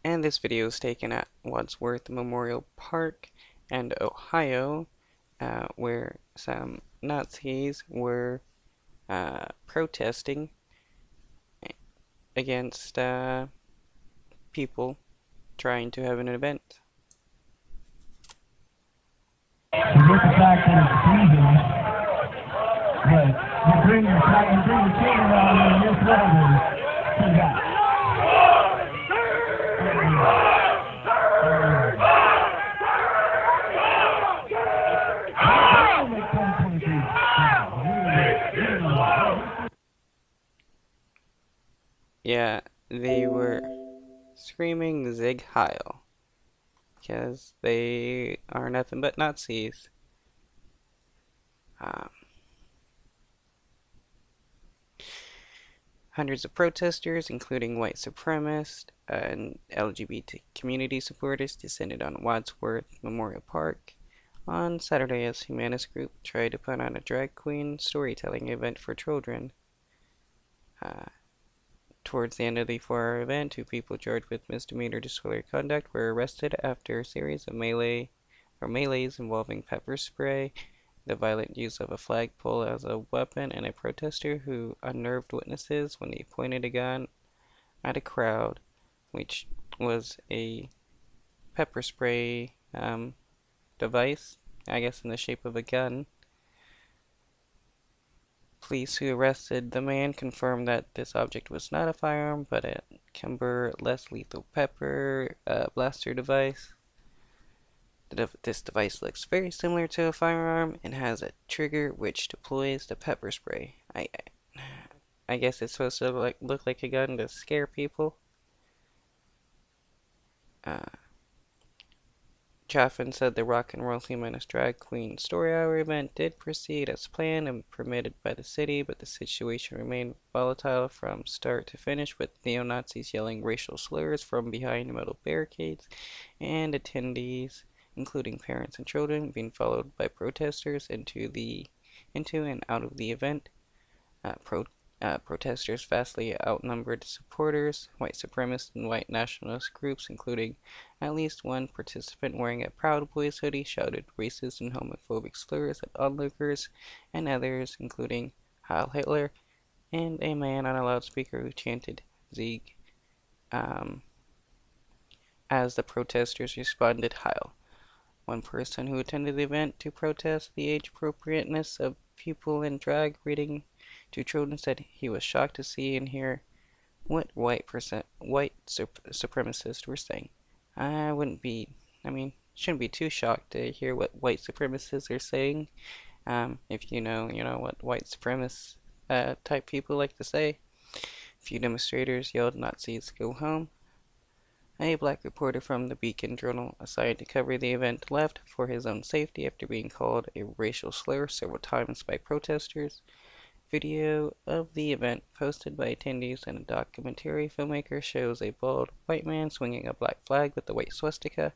and this video is taken at Wadsworth Memorial Park in Ohio, where some Nazis were protesting against people trying to have an event. You get the fact that it's freezing, but you bring the chain around in this weather to that. Yeah, they were screaming Seig Heil because they are nothing but Nazis. Hundreds of protesters, including white supremacists and LGBT community supporters, descended on Wadsworth Memorial Park on Saturday as humanist group tried to put on a drag queen storytelling event for children. Towards the end of the 4-hour event, 2 people charged with misdemeanor disorderly conduct were arrested after a series of melees involving pepper spray, the violent use of a flagpole as a weapon, and a protester who unnerved witnesses when he pointed a gun at a crowd, which was a pepper spray device, I guess in the shape of a gun. Police who arrested the man confirmed that this object was not a firearm, but a Kimber less lethal pepper blaster device. This device looks very similar to a firearm and has a trigger which deploys the pepper spray. I guess it's supposed to look like a gun to scare people. Chaffin said the rock and roll humanist drag queen story hour event did proceed as planned and permitted by the city, but the situation remained volatile from start to finish, with neo-Nazis yelling racial slurs from behind metal barricades, and attendees, including parents and children, being followed by protesters into and out of the event. Protesters vastly outnumbered supporters. White supremacist and white nationalist groups, including at least one participant wearing a Proud Boys hoodie, shouted racist and homophobic slurs at onlookers, and others, including Heil Hitler, and a man on a loudspeaker who chanted Seig as the protesters responded Heil. One person who attended the event to protest the age appropriateness of people in drag reading to children said he was shocked to see and hear what white supremacists were saying. Shouldn't be too shocked to hear what white supremacists are saying. If you know what white supremacist type people like to say. A few demonstrators yelled Nazis go home. A black reporter from the Beacon Journal assigned to cover the event left for his own safety after being called a racial slur several times by protesters. Video of the event posted by attendees and a documentary filmmaker shows a bald white man swinging a black flag with the white swastika.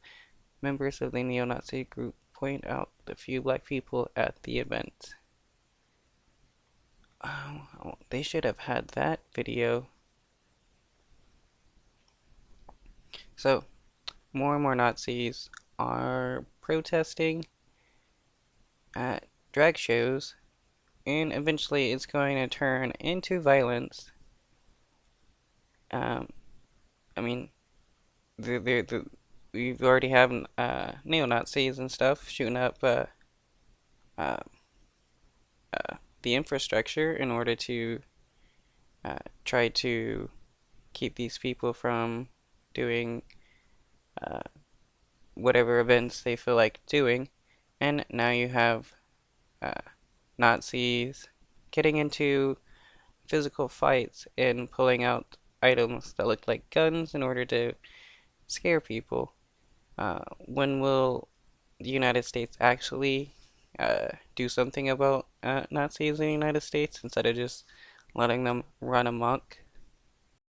Members of the neo-Nazi group point out the few black people at the event. Oh, they should have had that video. So, more and more Nazis are protesting at drag shows, and eventually it's going to turn into violence. We've already have neo-Nazis and stuff shooting up the infrastructure in order to try to keep these people from doing whatever events they feel like doing. And now you have Nazis getting into physical fights and pulling out items that look like guns in order to scare people. When will the United States actually do something about Nazis in the United States instead of just letting them run amok?